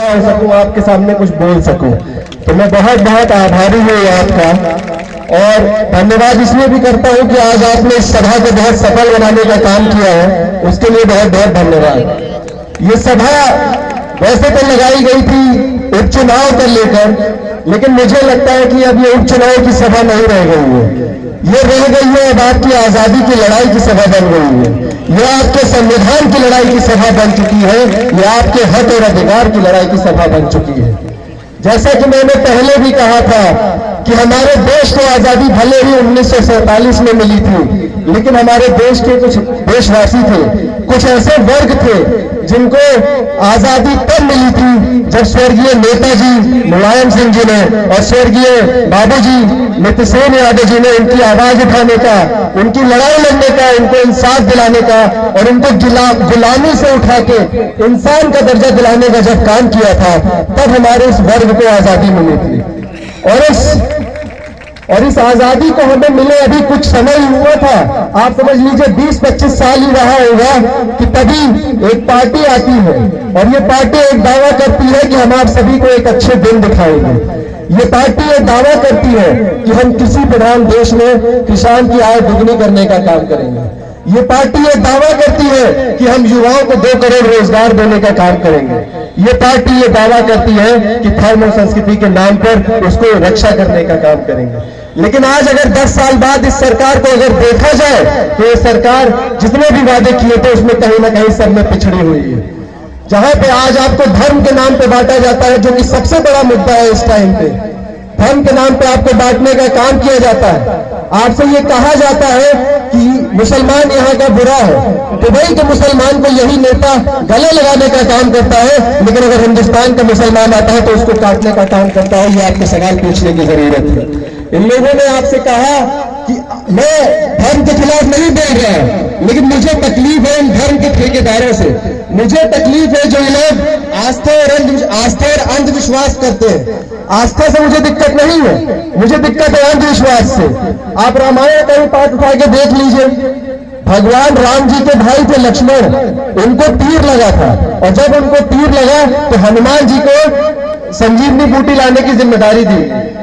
हो सकूं, आपके सामने कुछ बोल सकूं। तो मैं बहुत बहुत आभारी हूँ आपका, और धन्यवाद इसलिए भी करता हूं कि आज आपने इस सभा को बहुत सफल बनाने का काम किया है, उसके लिए बहुत बहुत धन्यवाद। ये सभा वैसे तो लगाई गई थी उपचुनाव को लेकर, लेकिन मुझे लगता है कि अब ये उपचुनाव की सभा नहीं रह गई है, ये रह गई है अब आपकी आजादी की लड़ाई की सभा बन गई है, यह आपके संविधान की लड़ाई की सभा बन चुकी है, यह आपके हक और अधिकार की लड़ाई की सभा बन चुकी है। जैसा कि मैंने पहले भी कहा था कि हमारे देश को आजादी भले ही 1947 में मिली थी, लेकिन हमारे देश के कुछ देशवासी थे, कुछ ऐसे वर्ग थे जिनको आजादी तब मिली थी जब स्वर्गीय नेताजी मुलायम सिंह जी ने और स्वर्गीय बाबूजी नितिन यादव जी ने उनकी आवाज उठाने का, उनकी लड़ाई लड़ने का, उनको इंसाफ दिलाने का और उनको गुलामी से उठा के इंसान का दर्जा दिलाने का जब काम किया था, तब हमारे इस वर्ग को आजादी मिली थी। और इस आजादी को हमें मिले अभी कुछ समय हुआ था, आप समझ लीजिए 20-25 साल ही रहा होगा कि तभी एक पार्टी आती है और ये पार्टी एक दावा करती है कि हम आप सभी को एक अच्छे दिन दिखाएंगे। ये पार्टी एक दावा करती है कि हम किसी प्रधान देश में किसान की आय दुगनी करने का काम करेंगे। ये पार्टी ये दावा करती है कि हम युवाओं को 2 करोड़ रोजगार देने का काम करेंगे। ये पार्टी ये दावा करती है कि धर्म और संस्कृति के नाम पर उसको रक्षा करने का काम करेंगे। लेकिन आज अगर 10 साल बाद इस सरकार को अगर देखा जाए तो ये सरकार जितने भी वादे किए थे उसमें कहीं ना कहीं सब में पिछड़ी हुई है। जहां पे आज आपको धर्म के नाम पे बांटा जाता है, जो कि सबसे बड़ा मुद्दा है इस टाइम पे, धर्म के नाम पे आपको बांटने का काम किया जाता है। आपसे ये कहा जाता है कि मुसलमान यहाँ का बुरा है, दुबई के मुसलमान को यही नेता गले लगाने का काम करता है, लेकिन अगर हिंदुस्तान का मुसलमान आता है तो उसको काटने का काम करता है। ये आपको सवाल पूछने की जरूरत है। इन लोगों ने आपसे कहा कि मैं धर्म के खिलाफ नहीं बोल रहा, लेकिन मुझे तकलीफ है इन धर्म के ठेकेदारों से, मुझे तकलीफ है जो ये लोग आस्था और अंधविश्वास करते हैं। आस्था से मुझे दिक्कत नहीं है, मुझे दिक्कत है अंधविश्वास से। आप रामायण का ही पाठ उठा के देख लीजिए, भगवान राम जी के भाई थे लक्ष्मण, उनको तीर लगा था, और जब उनको तीर लगा तो हनुमान जी को संजीवनी बूटी लाने की जिम्मेदारी दी।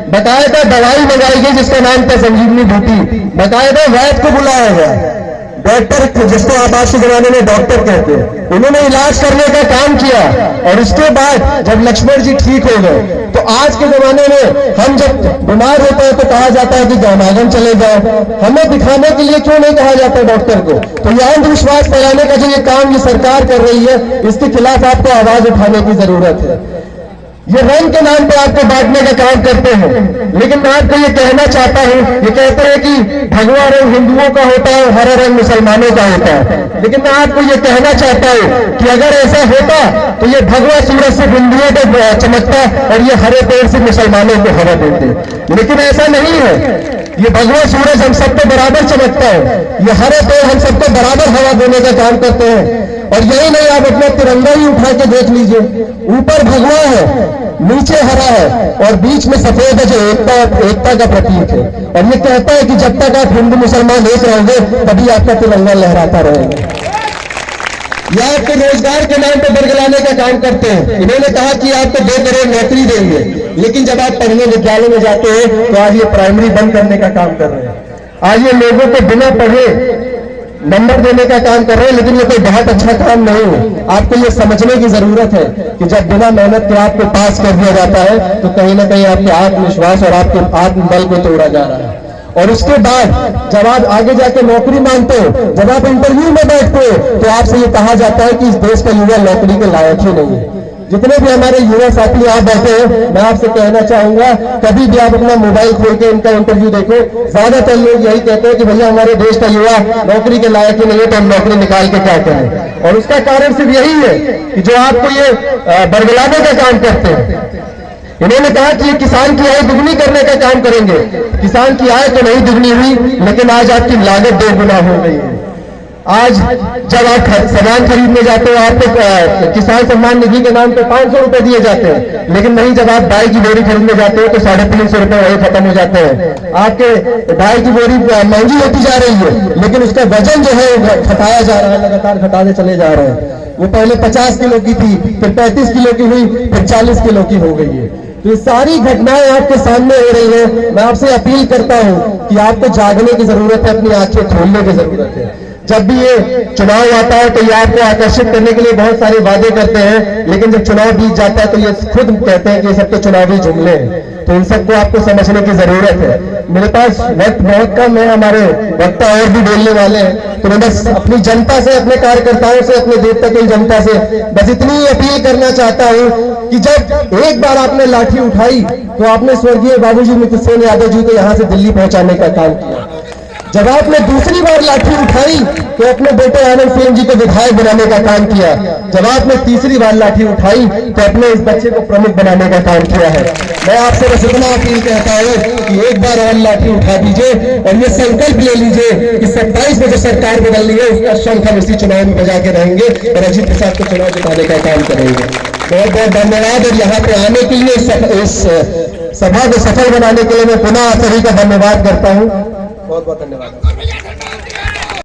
बकायदा दवाई लगाई गई जिसका नाम था संजीवनी बूटी, बकायदा वैद्य को बुलाया गया, डॉक्टर जिसको आप आज के जमाने में डॉक्टर कहते हैं, उन्होंने इलाज करने का काम किया। और उसके बाद जब लक्ष्मण जी ठीक हो गए तो आज के जमाने में हम जब बीमार होते हैं तो कहा जाता है कि जमागम चले जाओ, हमें दिखाने के लिए क्यों नहीं कहा जाता डॉक्टर को? तो यह अंधविश्वास फैलाने का जो ये काम ये सरकार कर रही है, इसके खिलाफ आपको आवाज उठाने की जरूरत है। ये रंग के नाम पे आपको बांटने का काम करते हैं, लेकिन मैं आपको ये कहना चाहता हूं, ये कहते हैं कि भगवा रंग हिंदुओं का होता है और हरा रंग मुसलमानों का होता है, लेकिन मैं आपको ये कहना चाहता हूं कि अगर ऐसा होता तो ये भगवा सूरज से हिंदुओं को चमकता और ये हरे पेड़ से मुसलमानों को हवा देते, लेकिन ऐसा नहीं है। ये भगवा सूरज हम सबको बराबर चमकता है, ये हरे पेड़ हम सबको बराबर हवा देने का काम करते हैं। और यही नहीं, आप अपना तिरंगा ही उठा के देख लीजिए, ऊपर भगवा है, नीचे हरा है और बीच में सफेद है, जो एकता का प्रतीक है। और ये कहता है कि जब तक आप हिंदू मुसलमान एक रहोगे तभी आपका तिरंगा लहराता रहेगा। यह आपको रोजगार के नाम पर बरगलाने का काम करते हैं। इन्होंने कहा कि आपको 2 करोड़ नौकरी देंगे, लेकिन जब आप पढ़ने विद्यालय में जाते हैं तो आज ये प्राइमरी बंद करने का काम कर रहे हैं। आज ये लोगों को बिना पढ़े नंबर देने का काम कर रहे हैं, लेकिन ये कोई बहुत अच्छा काम नहीं है। आपको ये समझने की जरूरत है कि जब बिना मेहनत के आपको पास कर दिया जाता है तो कहीं ना कहीं आपके आत्मविश्वास और आपके आत्मबल को तोड़ा जा रहा है। और उसके बाद जब आप आगे जाके नौकरी मांगते हो, जब आप इंटरव्यू में बैठते हो तो आपसे ये कहा जाता है कि इस देश का युवा नौकरी के लायक ही नहीं है। जितने भी हमारे युवा साथी आप बैठे हैं, मैं आपसे कहना चाहूंगा, कभी भी आप अपना मोबाइल खोल के इनका इंटरव्यू देखो, ज्यादातर लोग यही कहते हैं कि भैया हमारे देश का युवा नौकरी के लायक ही नहीं है, तो हम नौकरी निकाल के क्या करें। और उसका कारण सिर्फ यही है कि जो आपको ये बरगलाने का काम करते हैं। इन्होंने कहा कि ये किसान की आय दुगनी करने का काम करेंगे। किसान की आय तो नहीं दुगनी हुई, लेकिन आज आपकी लागत 2 गुना हो गई है। आज जब आप सामान खरीदने जाते हो आपको किसान सम्मान निधि के नाम पे 500 रुपए दिए जाते हैं, लेकिन नहीं, जब आप दाई की बोरी खरीदने जाते हो तो 350 रुपए वही खत्म हो जाते हैं। आपके दाई की बोरी महंगी होती जा रही है, लेकिन उसका वजन जो है घटाया जा रहा है, लगातार घटाते चले जा रहे हैं। वो पहले 50 किलो की थी, फिर 35 किलो की हुई, फिर 40 किलो की हो गई है। तो ये सारी घटनाएं आपके सामने हो रही है। मैं आपसे अपील करता हूं कि आपको जागने की जरूरत है, अपनी आंखें खोलने की जरूरत है। जब भी ये चुनाव आता है तो ये आपको आकर्षित करने के लिए बहुत सारे वादे करते हैं, लेकिन जब चुनाव बीत जाता है तो ये खुद कहते हैं कि ये सब तो चुनावी जुमले हैं। तो इन सबको आपको समझने की जरूरत है। मेरे पास वक्त बहुत कम है, हमारे वक्ता और भी बोलने वाले हैं, तो मैं बस अपनी जनता से, अपने कार्यकर्ताओं से, अपने देवता की जनता से बस इतनी अपील करना चाहता हूं कि जब एक बार आपने लाठी उठाई तो आपने स्वर्गीय बाबूजी मुकुसेन यादव जी को यहां से दिल्ली पहुंचाने का काम किया। जब आपने दूसरी बार लाठी उठाई तो अपने बेटे आनंद सेन जी को विधायक बनाने का काम किया। जब आपने तीसरी बार लाठी उठाई तो अपने इस बच्चे को प्रमुख बनाने का काम किया है। मैं आपसे बस इतना अपील कहता हूं कि एक बार और लाठी उठा दीजिए और ये संकल्प ले लीजिए कि 27 में जो सरकार बदलनी है उसका शंख हम इसी चुनाव में बजा के रहेंगे और अजीत प्रसाद को चुनाव जिताने का काम करेंगे। बहुत बहुत धन्यवाद। और यहाँ पे आने के लिए, इस सभा को सफल बनाने के लिए मैं पुनः सभी का धन्यवाद करता हूँ। बहुत बहुत धन्यवाद।